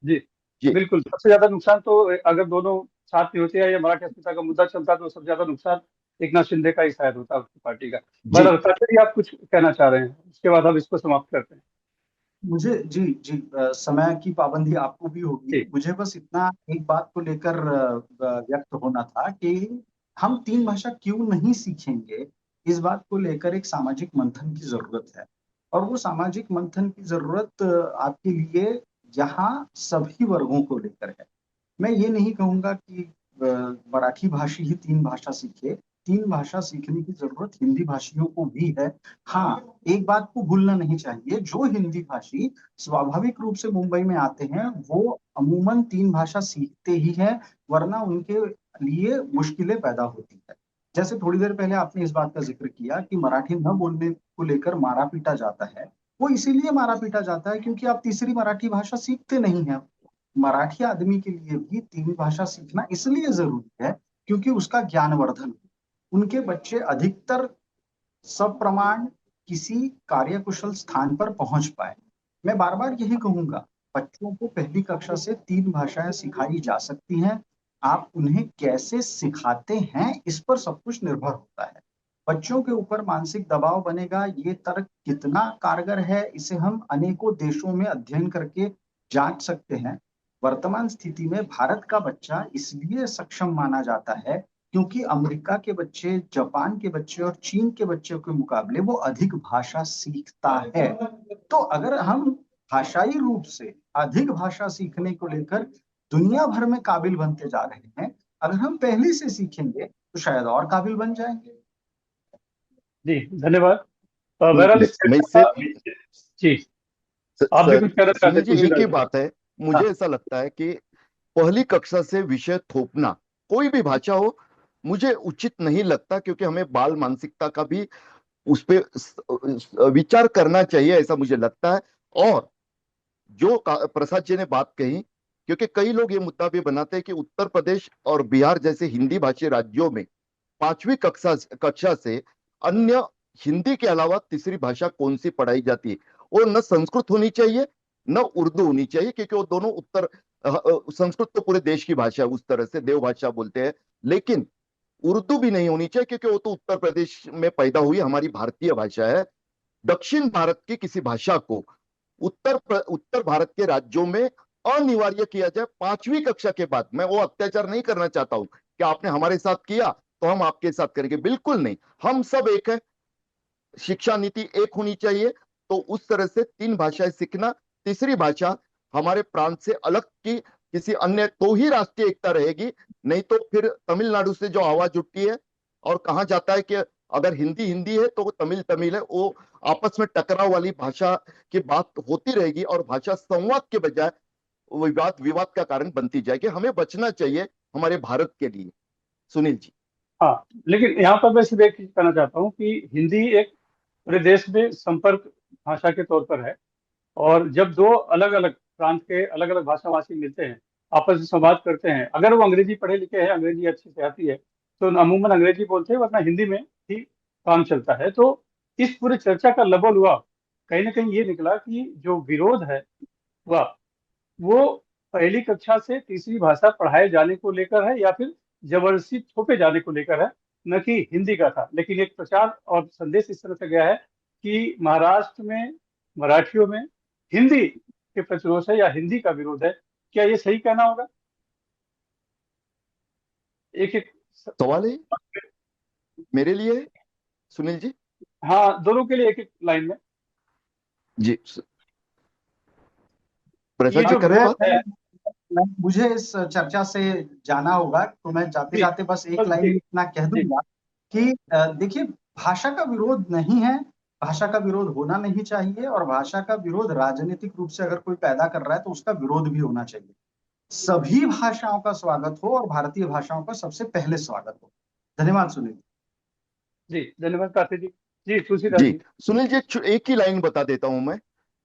जी, जी बिल्कुल। सबसे ज्यादा नुकसान तो अगर दोनों साथ में होते हैं या मराठी अस्मिता का मुद्दा चलता, तो सबसे ज्यादा नुकसान एकनाथ शिंदे का ही शायद होता, उसकी पार्टी का। जी बहरहाल, जी आप कुछ कहना चाह रहे हैं, उसके बाद हम इसको समाप्त करते हैं। मुझे जी जी समय की पाबंदी आपको भी होगी। जी। मुझे बस इतना एक बात को लेकर व्यक्त होना था कि हम 3 भाषा क्यों नहीं सीखेंगे, इस बात को लेकर एक सामाजिक मंथन की जरूरत है। और वो सामाजिक मंथन की जरूरत आपके लिए यहाँ सभी वर्गों को लेकर है। मैं ये नहीं कहूंगा कि मराठी भाषी ही 3 भाषा सीखे। 3 भाषा सीखने की जरूरत हिंदी भाषियों को भी है। हाँ, एक बात को भूलना नहीं चाहिए, जो हिंदी भाषी स्वाभाविक रूप से मुंबई में आते हैं वो अमूमन 3 भाषा सीखते ही हैं, वरना उनके लिए मुश्किलें पैदा होती है। जैसे थोड़ी देर पहले आपने इस बात का जिक्र किया कि मराठी न बोलने को लेकर मारा पीटा जाता है। वो इसीलिए मारा पीटा जाता है क्योंकि आप तीसरी मराठी भाषा सीखते नहीं हैं। मराठी आदमी के लिए भी 3 भाषा सीखना इसलिए जरूरी है क्योंकि उसका ज्ञानवर्धन हो। उनके बच्चे अधिकतर सप्रमाण किसी कार्यकुशल स्थान पर पहुंच पाए। मैं बार बार यही कहूंगा, बच्चों को पहली कक्षा से 3 भाषाएं सिखाई जा सकती हैं। आप उन्हें कैसे सिखाते हैं इस पर सब कुछ निर्भर होता है। बच्चों के ऊपर मानसिक दबाव बनेगा, ये तर्क कितना कारगर है इसे हम अनेकों देशों में अध्ययन करके जांच सकते हैं। वर्तमान स्थिति में भारत का बच्चा इसलिए सक्षम माना जाता है क्योंकि अमेरिका के बच्चे, जापान के बच्चे और चीन के बच्चों के मुकाबले वो अधिक भाषा सीखता है। तो अगर हम भाषाई रूप से अधिक भाषा सीखने को लेकर दुनिया भर में काबिल बनते जा रहे हैं, अगर हम पहले से सीखेंगे तो शायद और काबिल बन जाएंगे। जी धन्यवाद। बहरहाल इस मैं चर्चा इससे का जी, आप भी कुछ कहना चाहते सुनील हैं, जी, पूछिए एक ही डॉक्टर साहब। बात है, हाँ। मुझे ऐसा लगता है कि पहली कक्षा से विषय थोपना, कोई भी भाषा हो, मुझे उचित नहीं लगता, क्योंकि हमें बाल मानसिकता का भी उस पे विचार करना चाहिए, ऐसा मुझे लगता है। और जो प्रसाद जी ने बात कही, क्योंकि कई लोग ये मुद्दा भी बनाते हैं कि उत्तर प्रदेश और बिहार जैसे हिंदी भाषी राज्यों में 5वीं कक्षा से अन्य हिंदी के अलावा तीसरी भाषा कौन सी पढ़ाई जाती है? वो न संस्कृत होनी चाहिए, न उर्दू होनी चाहिए, क्योंकि वो दोनों संस्कृत तो पूरे देश की भाषा है, उस तरह से देव भाषा बोलते हैं। लेकिन उर्दू भी नहीं होनी चाहिए, क्योंकि वो तो उत्तर प्रदेश में पैदा हुई हमारी भारतीय भाषा है। दक्षिण भारत की किसी भाषा को उत्तर भारत के राज्यों में अनिवार्य किया जाए 5वीं कक्षा के बाद। मैं वो अत्याचार नहीं करना चाहता हूं कि आपने हमारे साथ किया तो हम आपके साथ करेंगे, बिल्कुल नहीं। हम सब एक है, शिक्षा नीति एक होनी चाहिए। तो उस तरह से 3 भाषाएं सीखना, तीसरी भाषा हमारे प्रांत से अलग की किसी अन्य, तो ही राष्ट्रीय एकता रहेगी। नहीं तो फिर तमिलनाडु से जो आवाज उठती है और कहा जाता है कि अगर हिंदी हिंदी है तो वो तमिल तमिल है, वो आपस में टकराव वाली भाषा की बात होती रहेगी और भाषा संवाद के बजाय विवाद विवाद का कारण बनती जाएगी। हमें बचना चाहिए हमारे भारत के लिए। सुनील जी। हाँ, लेकिन यहाँ पर मैं सिर्फ एक चीज कहना चाहता हूँ कि हिंदी एक पूरे देश में संपर्क भाषा के तौर पर है। और जब दो अलग अलग प्रांत के अलग अलग भाषाभाषी मिलते हैं, आपस में संवाद करते हैं, अगर वो अंग्रेजी पढ़े लिखे हैं, अंग्रेजी अच्छे से आती है, तो अमूमन अंग्रेजी बोलते हैं, वरना हिंदी में ही काम चलता है। तो इस पूरी चर्चा का लबल हुआ कहीं ना कहीं ये निकला कि जो विरोध है वह वो पहली कक्षा से तीसरी भाषा पढ़ाए जाने को लेकर है, या फिर जबरदस्ती थोपे जाने को लेकर है, न कि हिंदी का था। लेकिन एक प्रचार और संदेश इस तरह से गया है कि महाराष्ट्र में मराठियों में हिंदी के प्रति रोष है या हिंदी का विरोध है। क्या ये सही कहना होगा? एक एक सवाल है मेरे लिए, सुनील जी। हाँ, दोनों के लिए एक एक लाइन में। जी, ये प्रसाद जी जो करें विरोध बात। है। मुझे इस चर्चा से जाना होगा, तो मैं जाते जी जाते बस एक बस लाइन जी इतना कह जी दूंगा कि देखिए, भाषा का विरोध नहीं है, भाषा का विरोध होना नहीं चाहिए, और भाषा का विरोध राजनीतिक रूप से अगर कोई पैदा कर रहा है तो उसका विरोध भी होना चाहिए। सभी भाषाओं का स्वागत हो और भारतीय भाषाओं का सबसे पहले स्वागत हो। धन्यवाद सुनील। जी, धन्यवाद काशी जी। जी तुलसीदास जी जी। सुनील जी, एक ही लाइन बता देता हूं मैं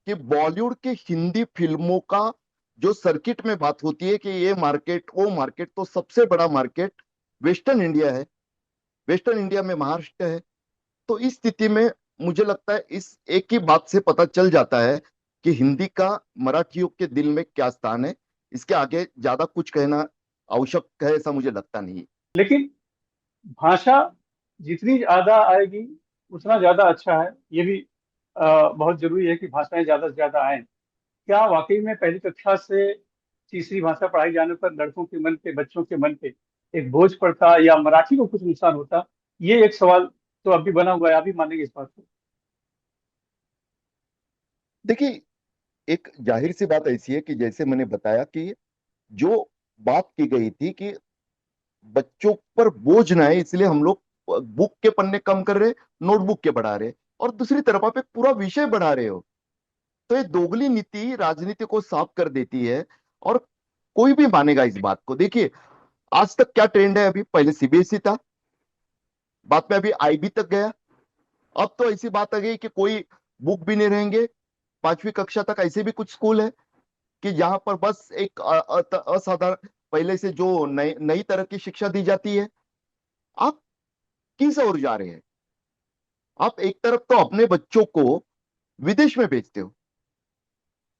कि बॉलीवुड के हिंदी फिल्मों का जो सर्किट में बात होती है कि ये मार्केट वो मार्केट, तो सबसे बड़ा मार्केट वेस्टर्न इंडिया है। वेस्टर्न इंडिया में महाराष्ट्र है। तो इस स्थिति में मुझे लगता है इस एक ही बात से पता चल जाता है कि हिंदी का मराठियों के दिल में क्या स्थान है। इसके आगे ज्यादा कुछ कहना आवश्यक है ऐसा मुझे लगता नहीं। लेकिन भाषा जितनी ज्यादा आएगी उतना ज्यादा अच्छा है, ये भी बहुत जरूरी है कि भाषाएं ज्यादा से ज्यादा आए। क्या वाकई में पहली कक्षा से तीसरी भाषा पढ़ाई जाने पर लड़कों के मन पे, बच्चों के मन पे एक बोझ पड़ता, या मराठी को कुछ नुकसान होता? ये एक सवाल तो अभी बना हुआ है, आप भी मानेंगे इस बात को? देखिए, एक जाहिर सी बात ऐसी है कि जैसे मैंने बताया कि जो बात की गई थी कि बच्चों पर बोझ ना है, इसलिए हम लोग बुक के पन्ने कम कर रहे, नोटबुक के बढ़ा रहे, और दूसरी तरफ आप एक पूरा विषय बढ़ा रहे हो। तो ये दोगली नीति राजनीति को साफ कर देती है, और कोई भी मानेगा इस बात को। देखिए, आज तक क्या ट्रेंड है, अभी पहले सीबीएसई था, बाद में अभी आईबी तक गया, अब तो ऐसी बात आ गई कि कोई बुक भी नहीं रहेंगे। 5वीं कक्षा तक ऐसे भी कुछ स्कूल है कि जहां पर बस एक असाधारण पहले से जो नई नई तरह की शिक्षा दी जाती है? आप किस ओर जा रहे हैं? आप एक तरफ तो अपने बच्चों को विदेश में भेजते हो,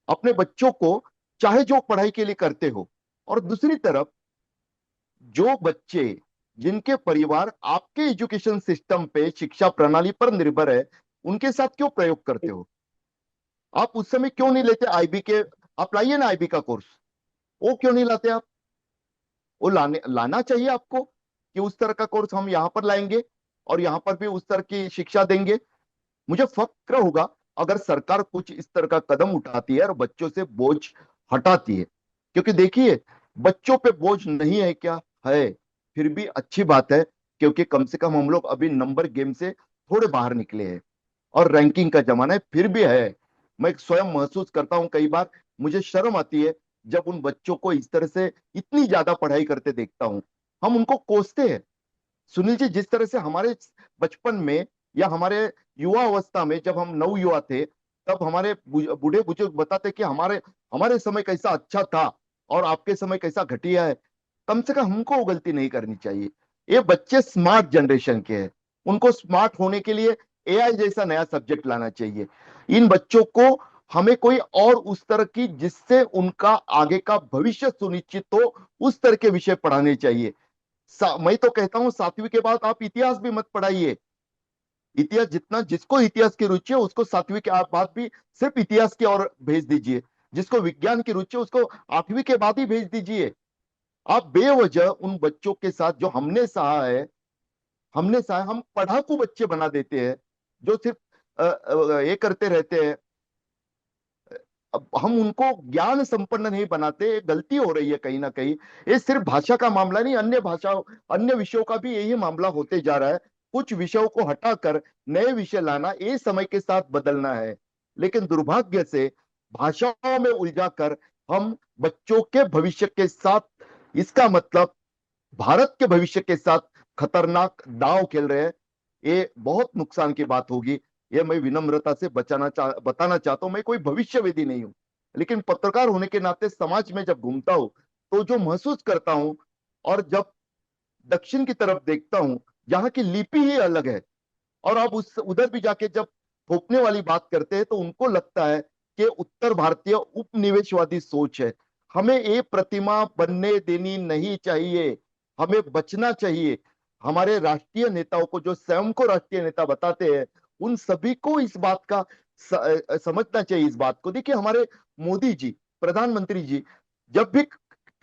अपने बच्चों को चाहे जो पढ़ाई के लिए करते हो, और दूसरी तरफ जो बच्चे जिनके परिवार आपके एजुकेशन सिस्टम पे, शिक्षा प्रणाली पर निर्भर है, उनके साथ क्यों प्रयोग करते हो? आप उस समय क्यों नहीं लेते आईबी के? आप लाइए ना आईबी का कोर्स, वो क्यों नहीं लाते आप? वो लाना चाहिए आपको कि उस तरह का कोर्स हम यहां पर लाएंगे और यहां पर भी उस तरह की शिक्षा देंगे। मुझे फक्र होगा अगर सरकार कुछ इस तरह का कदम उठाती है और बच्चों से बोझ हटाती है, क्योंकि देखिए, बच्चों पे बोझ नहीं है क्या? है। फिर भी अच्छी बात है, क्योंकि कम से कम हम लोग अभी नंबर गेम से थोड़े बाहर निकले हैं और रैंकिंग का जमाना है, फिर भी है। मैं स्वयं महसूस करता हूं, कई बार मुझे शर्म आती है जब उन बच्चों को इस तरह से इतनी ज्यादा पढ़ाई करते देखता हूं। हम उनको कोसते हैं। सुनील जी, जिस तरह से हमारे बचपन में या हमारे युवा अवस्था में, जब हम नव युवा थे, तब हमारे बूढ़े बुजुर्ग बताते कि हमारे हमारे समय कैसा अच्छा था और आपके समय कैसा घटिया है। कम से कम हमको वो गलती नहीं करनी चाहिए। ये बच्चे स्मार्ट जनरेशन के हैं, उनको स्मार्ट होने के लिए एआई जैसा नया सब्जेक्ट लाना चाहिए। इन बच्चों को हमें कोई और उस तरह की, जिससे उनका आगे का भविष्य सुनिश्चित हो, उस तरह के विषय पढ़ाने चाहिए। मैं तो कहता हूं 7वीं के बाद आप इतिहास भी मत पढ़ाइए। इतिहास जितना, जिसको इतिहास की रुचि है उसको 7वीं के बाद भी सिर्फ इतिहास की ओर भेज दीजिए। जिसको विज्ञान की रुचि है उसको 8वीं के बाद ही भेज दीजिए। आप बेवजह उन बच्चों के साथ जो हमने सहा है, हम पढ़ाकू बच्चे बना देते हैं, जो सिर्फ ये करते रहते हैं। अब हम उनको ज्ञान संपन्न नहीं बनाते, ये गलती हो रही है कहीं ना कहीं। ये सिर्फ भाषा का मामला नहीं, अन्य भाषाओं, अन्य विषयों का भी यही मामला होते जा रहा है। कुछ विषयों को हटाकर नए विषय लाना, ये समय के साथ बदलना है। लेकिन दुर्भाग्य से भाषाओं में उलझाकर हम बच्चों के भविष्य के साथ, इसका मतलब भारत के भविष्य के साथ खतरनाक दांव खेल रहे हैं। ये बहुत नुकसान की बात होगी। ये मैं विनम्रता से बताना चाहता हूं। मैं कोई भविष्यवेदी नहीं हूं, लेकिन पत्रकार होने के नाते समाज में जब घूमता हूं तो जो महसूस करता हूं, और जब दक्षिण की तरफ देखता हूं जहां की लिपि ही अलग है, और अब उस उधर भी जाके जब थोपने वाली बात करते हैं तो उनको लगता है कि उत्तर भारतीय उपनिवेशवादी सोच है। हमें ये प्रतिमा बनने देनी नहीं चाहिए, हमें बचना चाहिए। हमारे राष्ट्रीय नेताओं को, जो स्वयं को राष्ट्रीय नेता बताते हैं, उन सभी को इस बात का समझना चाहिए। इस बात को देखिए, हमारे मोदी जी, प्रधानमंत्री जी, जब भी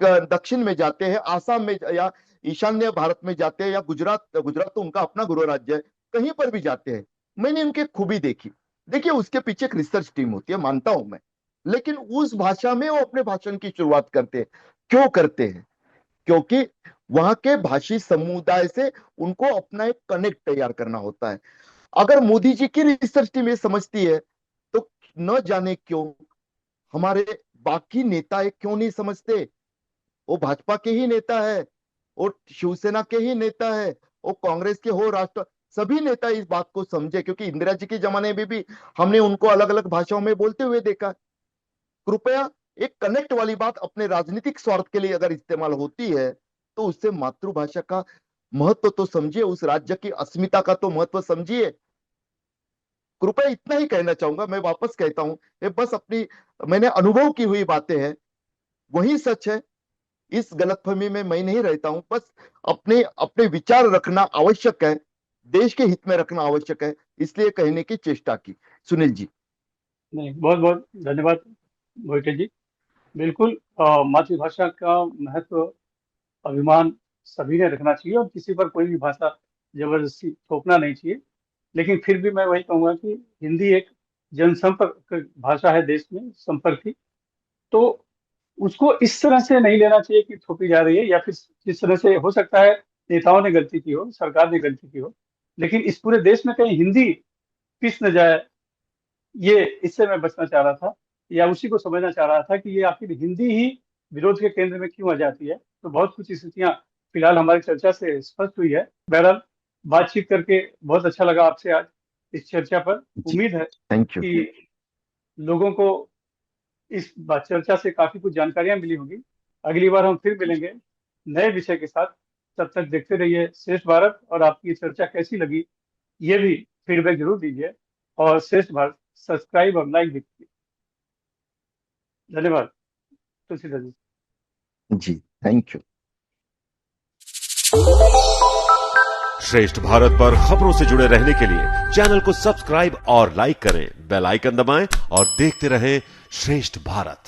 दक्षिण में जाते हैं, आसाम में या ईशान्य भारत में जाते हैं, या गुजरात गुजरात तो उनका अपना गृह राज्य है, कहीं पर भी जाते हैं, मैंने उनके खूबी देखी। देखिए, उसके पीछे एक रिसर्च टीम होती है, मानता हूं मैं, लेकिन उस भाषा में वो अपने भाषण की शुरुआत करते हैं। क्यों करते हैं? क्योंकि वहां के भाषी समुदाय से उनको अपना एक कनेक्ट तैयार करना होता है। अगर मोदी जी की रिसर्च टीम ये समझती है, तो न जाने क्यों हमारे बाकी नेता ये क्यों नहीं समझते। वो भाजपा के ही नेता है, वो शिवसेना के ही नेता है, वो कांग्रेस के हो, राष्ट्र, सभी नेता इस बात को समझे, क्योंकि इंदिरा जी के जमाने में भी हमने उनको अलग अलग भाषाओं में बोलते हुए देखा। कृपया, एक कनेक्ट वाली बात अपने राजनीतिक स्वार्थ के लिए अगर इस्तेमाल होती है, तो उससे मातृभाषा का महत्व तो समझिए, उस राज्य की अस्मिता का तो महत्व समझिए। कृपया इतना ही कहना चाहूंगा। मैं वापस कहता हूं, ये बस अपनी, मैंने अनुभव की हुई बातें हैं, वही सच है। इस गलतफहमी में मैं नहीं रहता हूं। बस अपने अपने विचार रखना आवश्यक है, देश के हित में रखना आवश्यक है, इसलिए कहने की चेष्टा की। सुनील जी। नहीं, बहुत बहुत धन्यवाद मोहिते जी। बिल्कुल, मातृभाषा का महत्व, अभिमान सभी ने रखना चाहिए और किसी पर कोई भी भाषा जबरदस्ती थोपना नहीं चाहिए। लेकिन फिर भी मैं वही कहूंगा कि हिंदी एक जनसंपर्क भाषा है, देश में संपर्क की। तो उसको इस तरह से नहीं लेना चाहिए कि थोपी जा रही है, या फिर जिस तरह से हो सकता है नेताओं ने गलती की हो, सरकार ने गलती की हो, लेकिन इस पूरे देश में कहीं हिंदी पिस न जाए, ये इससे मैं बचना चाह रहा था, या उसी को समझना चाह रहा था कि ये आखिर हिंदी ही विरोध के केंद्र में क्यों आ जाती है। तो बहुत कुछ स्थितियां फिलहाल हमारी चर्चा से स्पष्ट हुई है। बहरहाल, बातचीत करके बहुत अच्छा लगा आपसे आज इस चर्चा पर। जी, उम्मीद है थैंक यू। कि लोगों को इस चर्चा से काफी कुछ जानकारियां मिली होंगी। अगली बार हम फिर मिलेंगे नए विषय के साथ। तब तक देखते रहिए श्रेष्ठ भारत, और आपकी चर्चा कैसी लगी ये भी फीडबैक जरूर दीजिए, और श्रेष्ठ भारत सब्सक्राइब और लाइक भी कीजिए। धन्यवाद तुलसीदास जी। जी, थैंक यू। श्रेष्ठ भारत पर खबरों से जुड़े रहने के लिए चैनल को सब्सक्राइब और लाइक करें, बेल आइकन दबाएं और देखते रहें श्रेष्ठ भारत।